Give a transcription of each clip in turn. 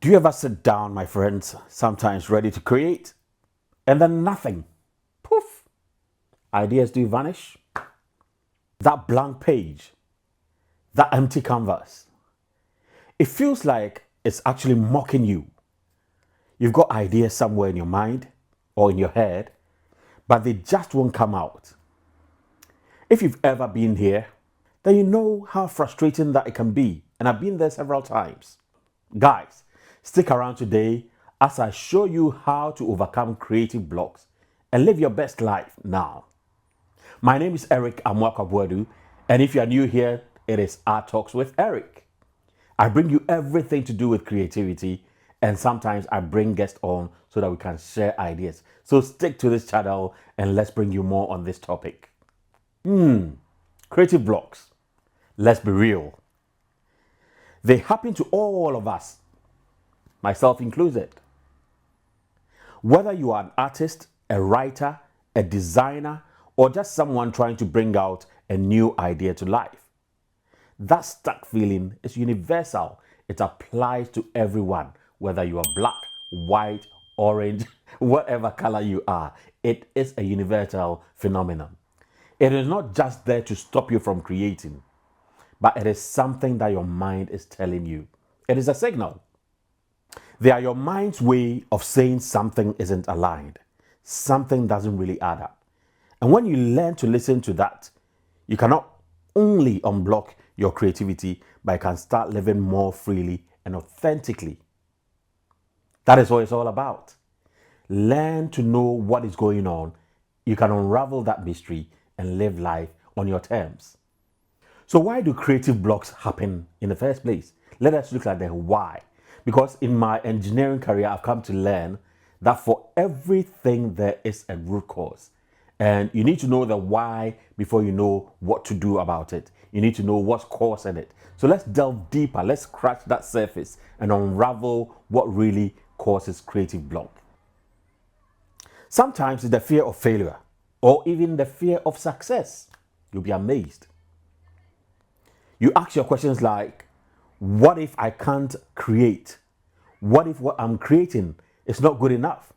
Do you ever sit down, my friends, sometimes ready to create, and then nothing? Poof! Ideas do vanish. That blank page, that empty canvas. It feels like it's actually mocking you. You've got ideas somewhere in your mind or in your head, but they just won't come out. If you've ever been here, then you know how frustrating that it can be, and I've been there several times. Guys, stick around today as I show you how to overcome creative blocks and live your best life now. My name is Amoakwa-Boadu, and if you are new here, it is Art Talks with Eric. I bring you everything to do with creativity, and sometimes I bring guests on so that we can share ideas. So stick to this channel and let's bring you more on this topic. Creative blocks. Let's be real. They happen to all of us, myself included. Whether you are an artist, a writer, a designer, or just someone trying to bring out a new idea to life, that stuck feeling is universal. It applies to everyone, whether you are black, white, orange, whatever color you are. It is a universal phenomenon. It is not just there to stop you from creating, but it is something that your mind is telling you. It is a signal. They are your mind's way of saying something isn't aligned. Something doesn't really add up. And when you learn to listen to that, you cannot only unblock your creativity, but you can start living more freely and authentically. That is what it's all about. Learn to know what is going on. You can unravel that mystery and live life on your terms. So why do creative blocks happen in the first place? Let us look at the why. Because in my engineering career, I've come to learn that for everything there is a root cause. And you need to know the why before you know what to do about it. You need to know what's causing it. So let's delve deeper. Let's scratch that surface and unravel what really causes creative block. Sometimes it's the fear of failure or even the fear of success. You'll be amazed. You ask your questions like, what if I can't create? What if what I'm creating is not good enough?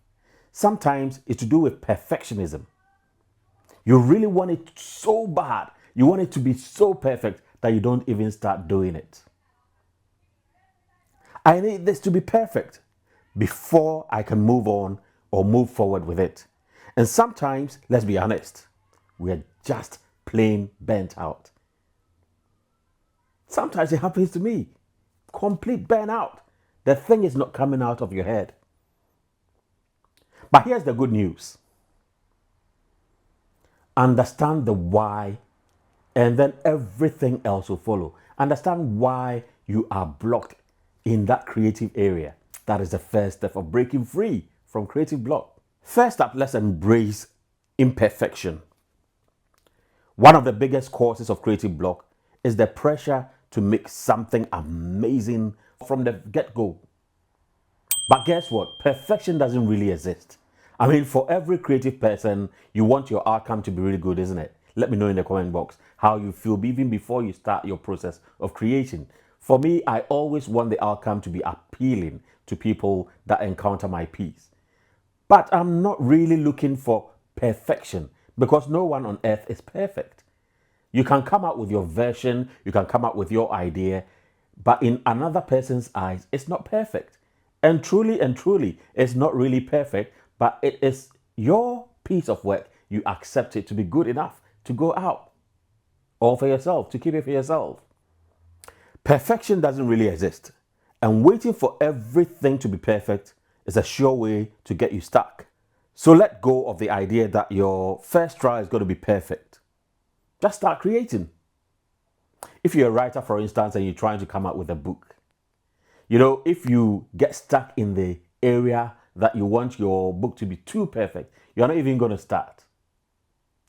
Sometimes it's to do with perfectionism. You really want it so bad. You want it to be so perfect that you don't even start doing it. I need this to be perfect before I can move on or move forward with it. And sometimes, let's be honest, we're just plain burnt out. Sometimes it happens to me. Complete burnout. The thing is not coming out of your head. But here's the good news. Understand the why, and then everything else will follow. Understand why you are blocked in that creative area. That is the first step of breaking free from creative block. First up, let's embrace imperfection. One of the biggest causes of creative block is the pressure to make something amazing from the get-go. But guess what? Perfection doesn't really exist. I mean, for every creative person, you want your outcome to be really good, isn't it? Let me know in the comment box how you feel even before you start your process of creating. For me, I always want the outcome to be appealing to people that encounter my piece. But I'm not really looking for perfection because no one on earth is perfect. You can come out with your version, you can come out with your idea, but in another person's eyes, it's not perfect. And truly, it's not really perfect, but it is your piece of work. You accept it to be good enough to go out. All for yourself, to keep it for yourself. Perfection doesn't really exist. And waiting for everything to be perfect is a sure way to get you stuck. So let go of the idea that your first try is going to be perfect. Just start creating. If you're a writer, for instance, and you're trying to come up with a book, if you get stuck in the area that you want your book to be too perfect, you're not even going to start.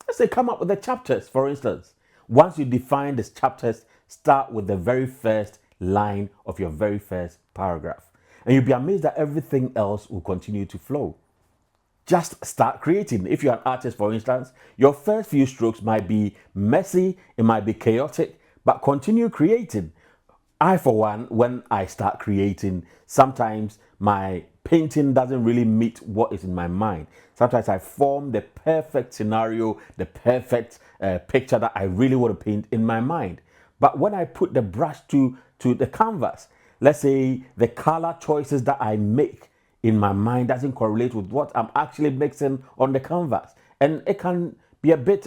Let's say come up with the chapters, for instance. Once you define the chapters, start with the very first line of your very first paragraph. And you'll be amazed that everything else will continue to flow. Just start creating. If you're an artist, for instance, your first few strokes might be messy, it might be chaotic, but continue creating. I, for one, when I start creating, sometimes my painting doesn't really meet what is in my mind. Sometimes I form the perfect scenario, the perfect picture that I really want to paint in my mind. But when I put the brush to the canvas, let's say the color choices that I make in my mind doesn't correlate with what I'm actually mixing on the canvas. And it can be a bit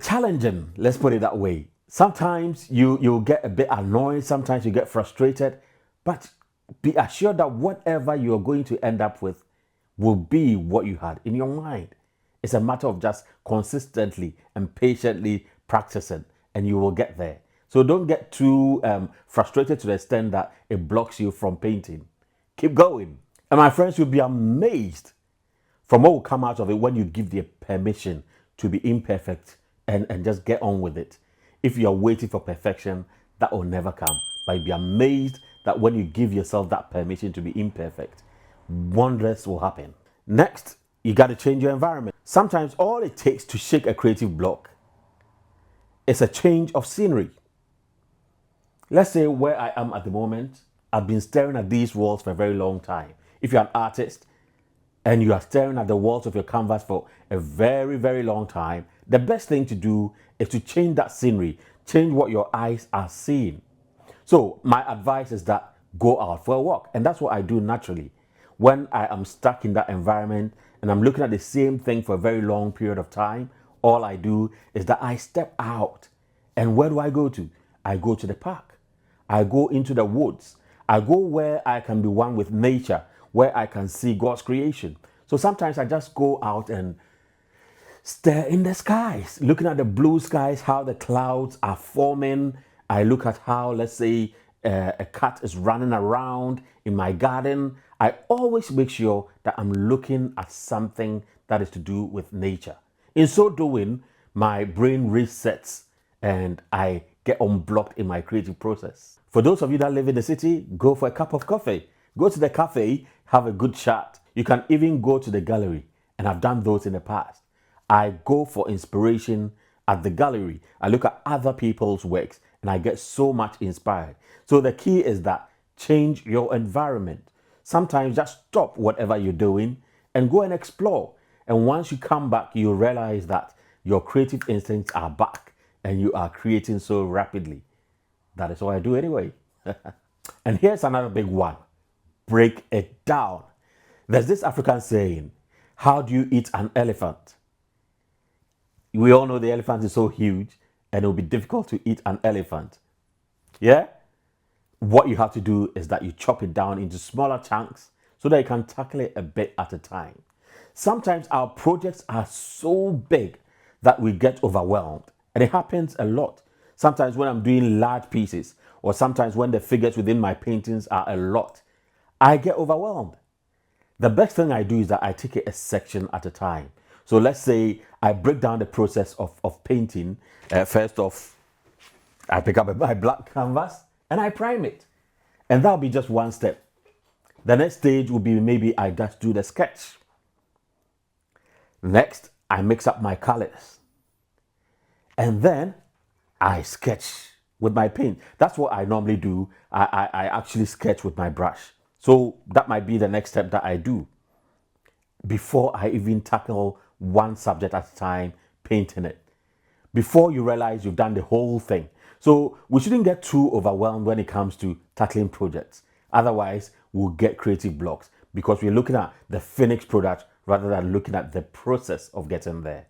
challenging, let's put it that way. Sometimes you'll get a bit annoyed, sometimes you get frustrated, but be assured that whatever you're going to end up with will be what you had in your mind. It's a matter of just consistently and patiently practicing, and you will get there. So don't get too frustrated to the extent that it blocks you from painting. Keep going. And my friends, you'll be amazed from what will come out of it when you give the permission to be imperfect and just get on with it. If you're waiting for perfection, that will never come. But you'll be amazed that when you give yourself that permission to be imperfect, wonders will happen. Next, you got to change your environment. Sometimes all it takes to shake a creative block is a change of scenery. Let's say where I am at the moment, I've been staring at these walls for a very long time. If you're an artist and you are staring at the walls of your canvas for a very, very long time, the best thing to do is to change that scenery, change what your eyes are seeing. So my advice is that go out for a walk. And that's what I do naturally. When I am stuck in that environment and I'm looking at the same thing for a very long period of time, all I do is that I step out. And where do I go to? I go to the park. I go into the woods. I go where I can be one with nature, where I can see God's creation. So sometimes I just go out and stare in the skies, looking at the blue skies, how the clouds are forming. I look at how, let's say, a cat is running around in my garden. I always make sure that I'm looking at something that is to do with nature. In so doing, my brain resets and I get unblocked in my creative process. For those of you that live in the city, go for a cup of coffee. Go to the cafe, have a good chat. You can even go to the gallery, and I've done those in the past. I go for inspiration at the gallery. I look at other people's works and I get so much inspired. So the key is that change your environment. Sometimes just stop whatever you're doing and go and explore. And once you come back, you realize that your creative instincts are back and you are creating so rapidly. That is what I do anyway. And here's another big one. Break it down. There's this African saying, how do you eat an elephant? We all know the elephant is so huge and it will be difficult to eat an elephant. Yeah? What you have to do is that you chop it down into smaller chunks so that you can tackle it a bit at a time. Sometimes our projects are so big that we get overwhelmed, and it happens a lot. Sometimes when I'm doing large pieces, or sometimes when the figures within my paintings are a lot, I get overwhelmed. The best thing I do is that I take it a section at a time. So let's say I break down the process of painting. First off, I pick up my black canvas and I prime it. And that'll be just one step. The next stage will be maybe I just do the sketch. Next, I mix up my colors. And then I sketch with my paint. That's what I normally do. I actually sketch with my brush. So that might be the next step that I do before I even tackle one subject at a time, painting it. Before you realize you've done the whole thing. So we shouldn't get too overwhelmed when it comes to tackling projects. Otherwise, we'll get creative blocks because we're looking at the finished product rather than looking at the process of getting there.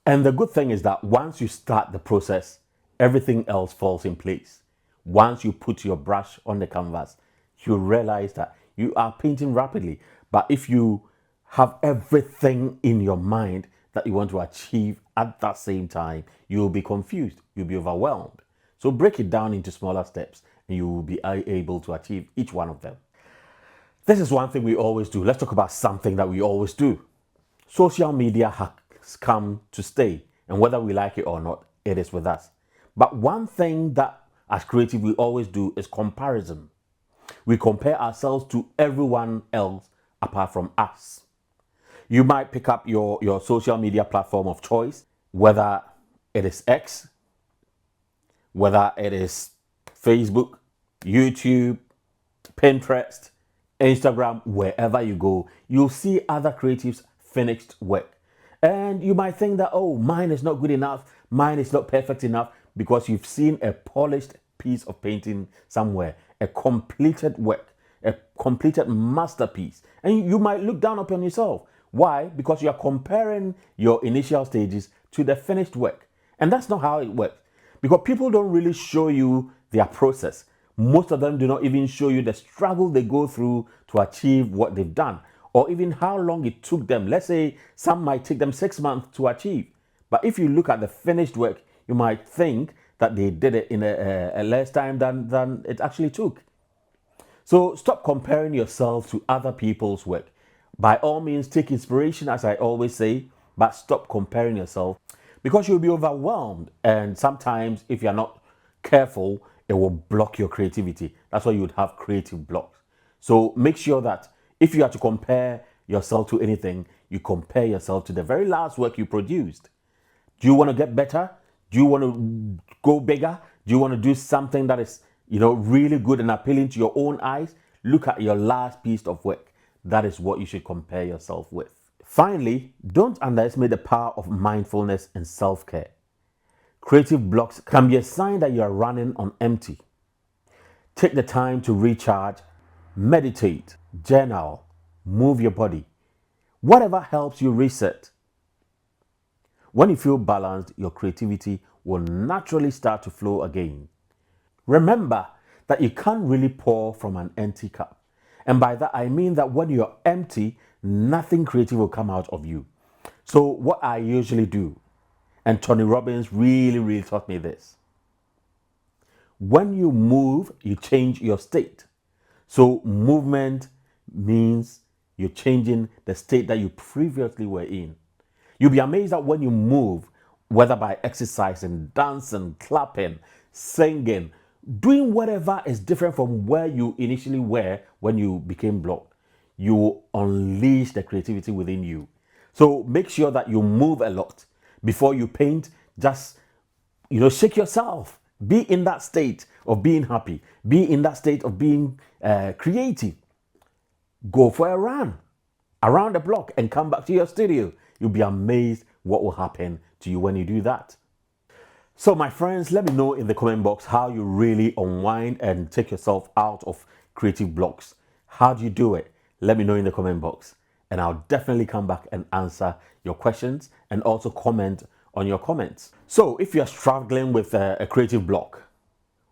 And the good thing is that once you start the process, everything else falls in place. Once you put your brush on the canvas, you realize that you are painting rapidly. But if you have everything in your mind that you want to achieve at that same time, you'll be confused, you'll be overwhelmed. So break it down into smaller steps and you will be able to achieve each one of them. This is one thing we always do. Let's talk about something that we always do. Social media has come to stay, and whether we like it or not, it is with us. But one thing that as creative we always do is comparison. We compare ourselves to everyone else apart from us. You might pick up your social media platform of choice, whether it is X, whether it is Facebook, YouTube, Pinterest, Instagram, wherever you go, you'll see other creatives' finished work. And you might think that, oh, mine is not good enough, mine is not perfect enough, because you've seen a polished piece of painting somewhere, a completed work, a completed masterpiece. And you might look down upon yourself. Why? Because you are comparing your initial stages to the finished work. And that's not how it works. Because people don't really show you their process. Most of them do not even show you the struggle they go through to achieve what they've done, or even how long it took them. Let's say some might take them 6 months to achieve. But if you look at the finished work, you might think that they did it in a less time than it actually took. So stop comparing yourself to other people's work. By all means, take inspiration, as I always say, but stop comparing yourself, because you'll be overwhelmed. And sometimes, if you're not careful, it will block your creativity. That's why you would have creative blocks. So make sure that if you are to compare yourself to anything, you compare yourself to the very last work you produced. Do you want to get better? Do you want to go bigger? Do you want to do something that is, really good and appealing to your own eyes? Look at your last piece of work. That is what you should compare yourself with. Finally, don't underestimate the power of mindfulness and self-care. Creative blocks can be a sign that you are running on empty. Take the time to recharge, meditate, journal, move your body. Whatever helps you reset. When you feel balanced, your creativity will naturally start to flow again. Remember that you can't really pour from an empty cup. And by that, I mean that when you're empty, nothing creative will come out of you. So what I usually do, and Tony Robbins really taught me this. When you move, you change your state. So movement means you're changing the state that you previously were in. You'll be amazed that when you move, whether by exercising, dancing, clapping, singing, doing whatever is different from where you initially were when you became blocked, you will unleash the creativity within you. So make sure that you move a lot. Before you paint, just shake yourself. Be in that state of being happy. Be in that state of being creative. Go for a run around the block and come back to your studio. You'll be amazed what will happen to you when you do that. So my friends, let me know in the comment box how you really unwind and take yourself out of creative blocks. How do you do it? Let me know in the comment box, and I'll definitely come back and answer your questions and also comment on your comments. So if you're struggling with a creative block,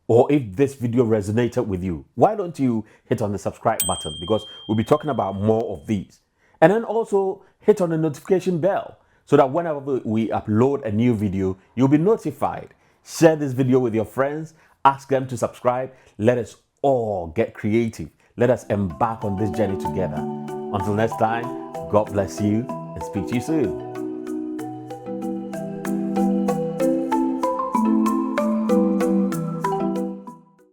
or if this video resonated with you, why don't you hit on the subscribe button, because we'll be talking about more of these. And then also hit on the notification bell so that whenever we upload a new video, you'll be notified. Share this video with your friends, ask them to subscribe. Let us all get creative. Let us embark on this journey together. Until next time, God bless you and speak to you soon.